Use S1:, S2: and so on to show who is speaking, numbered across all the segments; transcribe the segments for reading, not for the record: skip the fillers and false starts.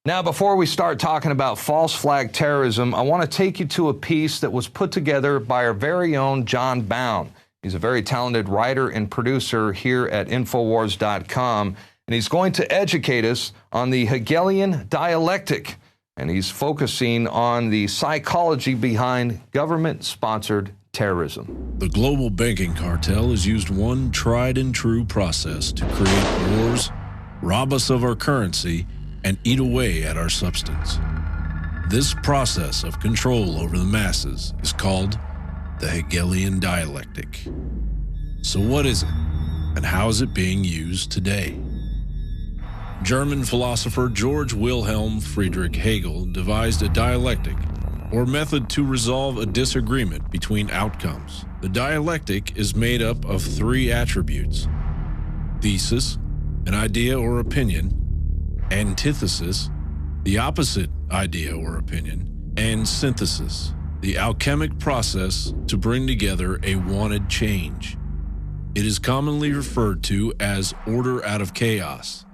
S1: Now, before we start talking about false flag terrorism, I want to take you to a piece that was put together by our very own John Bound. He's a very talented writer and producer here at Infowars.com, and he's going to educate us on the Hegelian dialectic, and he's focusing on the psychology behind government-sponsored terrorism.
S2: The global banking cartel has used one tried-and-true process to create wars, rob us of our currency, and eat away at our substance. This process of control over the masses is called the Hegelian dialectic. So what is it, and how is it being used today? German philosopher George Wilhelm Friedrich Hegel devised a dialectic, or method to resolve a disagreement between outcomes. The dialectic is made up of three attributes: thesis, an idea or opinion; antithesis, the opposite idea or opinion; and synthesis, the alchemic process to bring together a wanted change. It is commonly referred to as order out of chaos,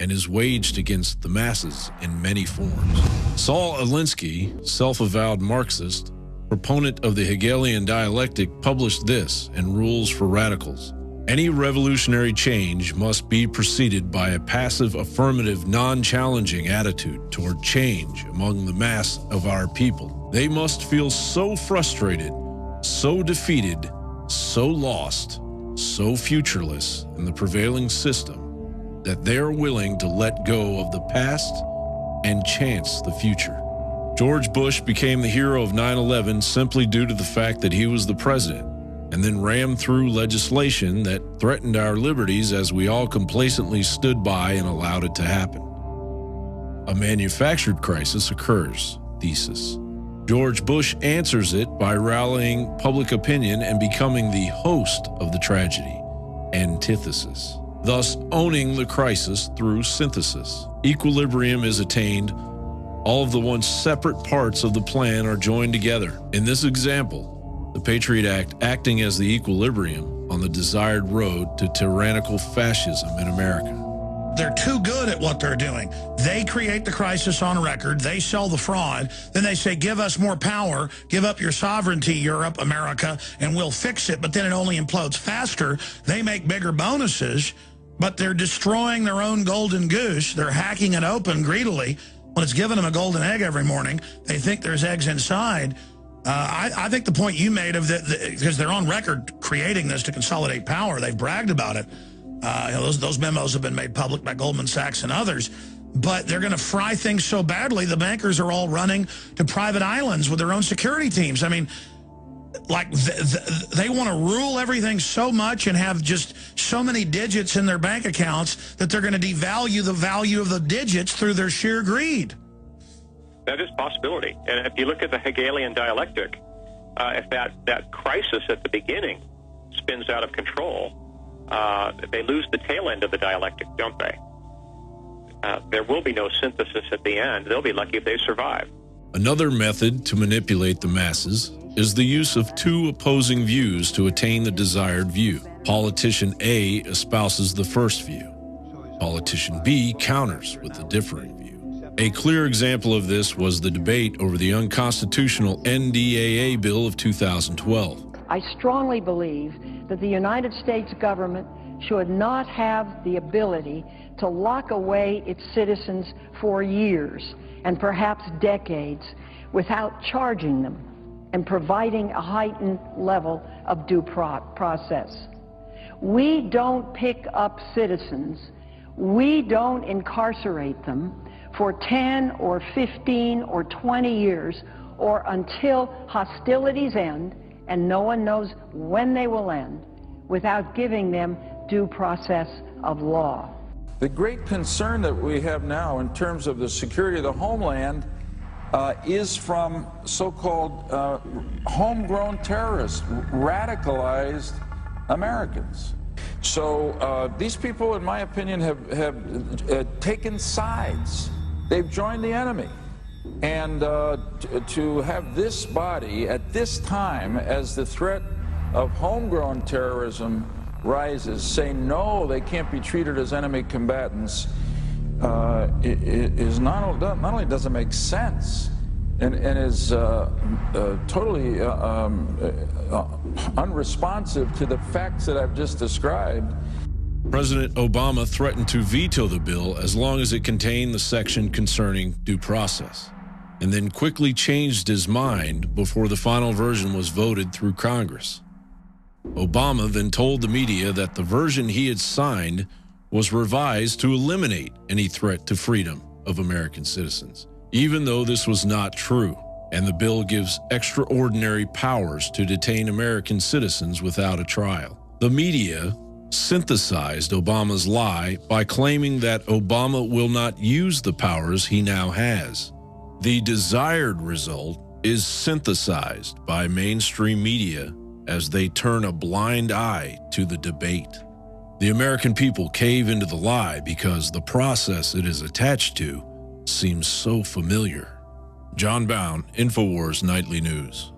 S2: and is waged against the masses in many forms. Saul Alinsky, self-avowed Marxist, proponent of the Hegelian dialectic, published this in Rules for Radicals: any revolutionary change must be preceded by a passive, affirmative, non-challenging attitude toward change among the mass of our people. They must feel so frustrated, so defeated, so lost, so futureless in the prevailing system that they are willing to let go of the past and chance the future. George Bush became the hero of 9/11 simply due to the fact that he was the president, and then rammed through legislation that threatened our liberties as we all complacently stood by and allowed it to happen. A manufactured crisis occurs, thesis. George Bush answers it by rallying public opinion and becoming the host of the tragedy, antithesis, thus owning the crisis through synthesis. Equilibrium is attained. All of the once separate parts of the plan are joined together. In this example, the Patriot Act acting as the equilibrium on the desired road to tyrannical fascism in America.
S3: They're too good at what they're doing. They create the crisis on record. They sell the fraud. Then they say, give us more power. Give up your sovereignty, Europe, America, and we'll fix it. But then it only implodes faster. They make bigger bonuses, but they're destroying their own golden goose. They're hacking it open greedily. When it's giving them a golden egg every morning, they think there's eggs inside. I think the point you made of because they're on record creating this to consolidate power. They've bragged about it. Those memos have been made public by Goldman Sachs and others. But they're going to fry things so badly, the bankers are all running to private islands with their own security teams. I mean, like they want to rule everything so much and have just so many digits in their bank accounts that they're going to devalue the value of the digits through their sheer greed.
S4: That is a possibility. And if you look at the Hegelian dialectic, if that crisis at the beginning spins out of control, they lose the tail end of the dialectic, don't they? There will be no synthesis at the end. They'll be lucky if they survive.
S2: Another method to manipulate the masses is the use of two opposing views to attain the desired view. Politician A espouses the first view. Politician B counters with the differing view. A clear example of this was the debate over the unconstitutional NDAA bill of 2012.
S5: I strongly believe that the United States government should not have the ability to lock away its citizens for years and perhaps decades without charging them and providing a heightened level of due process. We don't pick up citizens. We don't incarcerate them for 10 or 15 or 20 years or until hostilities end, and no one knows when they will end, without giving them due process of law.
S6: The great concern that we have now in terms of the security of the homeland is from so-called homegrown terrorists, radicalized Americans. So these people, in my opinion, have taken sides. They've joined the enemy. And to have this body at this time, as the threat of homegrown terrorism rises, say no, they can't be treated as enemy combatants, is not only doesn't make sense, and is totally unresponsive to the facts that I've just described.
S2: President Obama threatened to veto the bill as long as it contained the section concerning due process, and then quickly changed his mind before the final version was voted through Congress. Obama then told the media that the version he had signed was revised to eliminate any threat to freedom of American citizens, even though this was not true, and the bill gives extraordinary powers to detain American citizens without a trial. The media synthesized Obama's lie by claiming that Obama will not use the powers he now has. The desired result is synthesized by mainstream media as they turn a blind eye to the debate. The American people cave into the lie because the process it is attached to seems so familiar. John Bound, InfoWars Nightly News.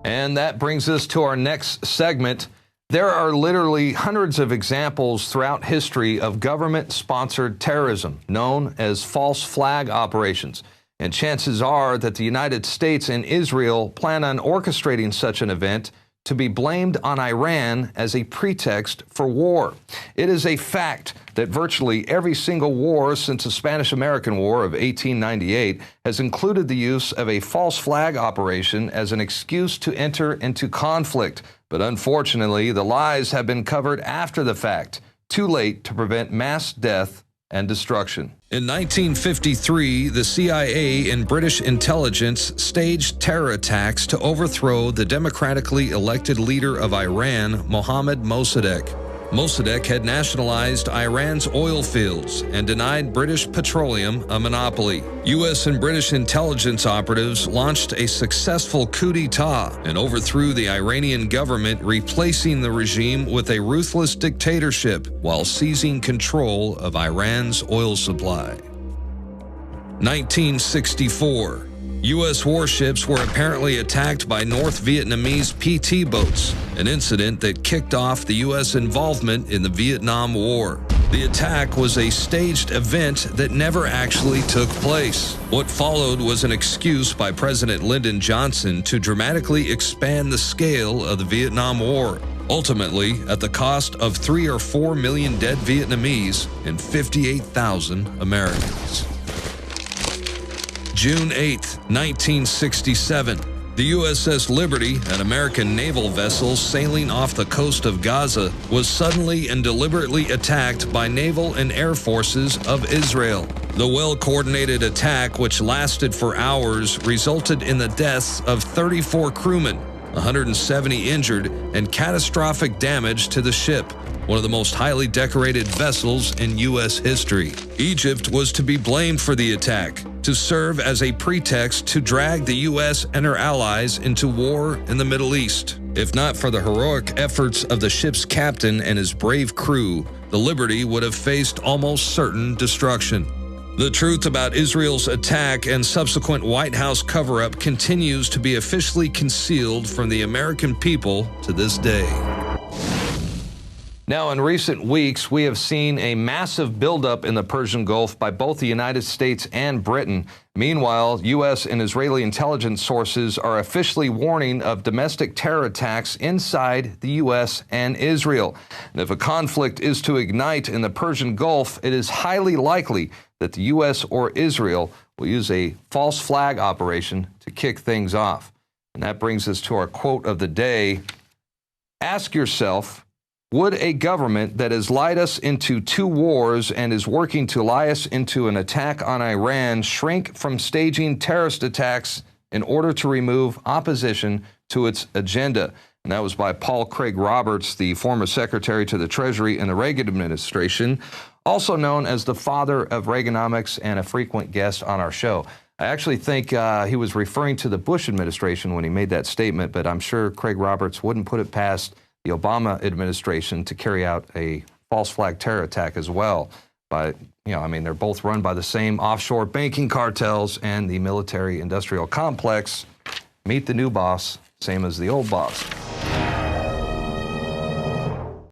S1: And that brings us to our next segment. There are literally hundreds of examples throughout history of government-sponsored terrorism, known as false flag operations. And chances are that the United States and Israel plan on orchestrating such an event to be blamed on Iran as a pretext for war. It is a fact that virtually every single war since the Spanish-American War of 1898 has included the use of a false flag operation as an excuse to enter into conflict. But unfortunately, the lies have been covered after the fact, too late to prevent mass death and destruction. In 1953, the CIA and British intelligence staged terror attacks to overthrow the democratically elected leader of Iran, Mohammad Mossadegh. Mossadegh had nationalized Iran's oil fields and denied British Petroleum a monopoly. U.S. and British intelligence operatives launched a successful coup d'etat and overthrew the Iranian government, replacing the regime with a ruthless dictatorship while seizing control of Iran's oil supply. 1964. U.S. warships were apparently attacked by North Vietnamese PT boats, an incident that kicked off the U.S. involvement in the Vietnam War. The attack was a staged event that never actually took place. What followed was an excuse by President Lyndon Johnson to dramatically expand the scale of the Vietnam War, ultimately at the cost of 3 or 4 million dead Vietnamese and 58,000 Americans. June 8, 1967, the USS Liberty, an American naval vessel sailing off the coast of Gaza, was suddenly and deliberately attacked by naval and air forces of Israel. The well-coordinated attack, which lasted for hours, resulted in the deaths of 34 crewmen, 170 injured, and catastrophic damage to the ship, one of the most highly decorated vessels in U.S. history. Egypt was to be blamed for the attack, to serve as a pretext to drag the U.S. and her allies into war in the Middle East. If not for the heroic efforts of the ship's captain and his brave crew, the Liberty would have faced almost certain destruction. The truth about Israel's attack and subsequent White House cover-up continues to be officially concealed from the American people to this day. Now, in recent weeks, we have seen a massive buildup in the Persian Gulf by both the United States and Britain. Meanwhile, U.S. and Israeli intelligence sources are officially warning of domestic terror attacks inside the U.S. and Israel. And if a conflict is to ignite in the Persian Gulf, it is highly likely that the U.S. or Israel will use a false flag operation to kick things off. And that brings us to our quote of the day. Ask yourself, would a government that has lied us into 2 wars and is working to lie us into an attack on Iran shrink from staging terrorist attacks in order to remove opposition to its agenda? And that was by Paul Craig Roberts, the former Secretary to the Treasury in the Reagan administration, also known as the father of Reaganomics and a frequent guest on our show. I actually think he was referring to the Bush administration when he made that statement, but I'm sure Craig Roberts wouldn't put it past the Obama administration to carry out a false flag terror attack as well. But, they're both run by the same offshore banking cartels and the military industrial complex. Meet the new boss, same as the old boss.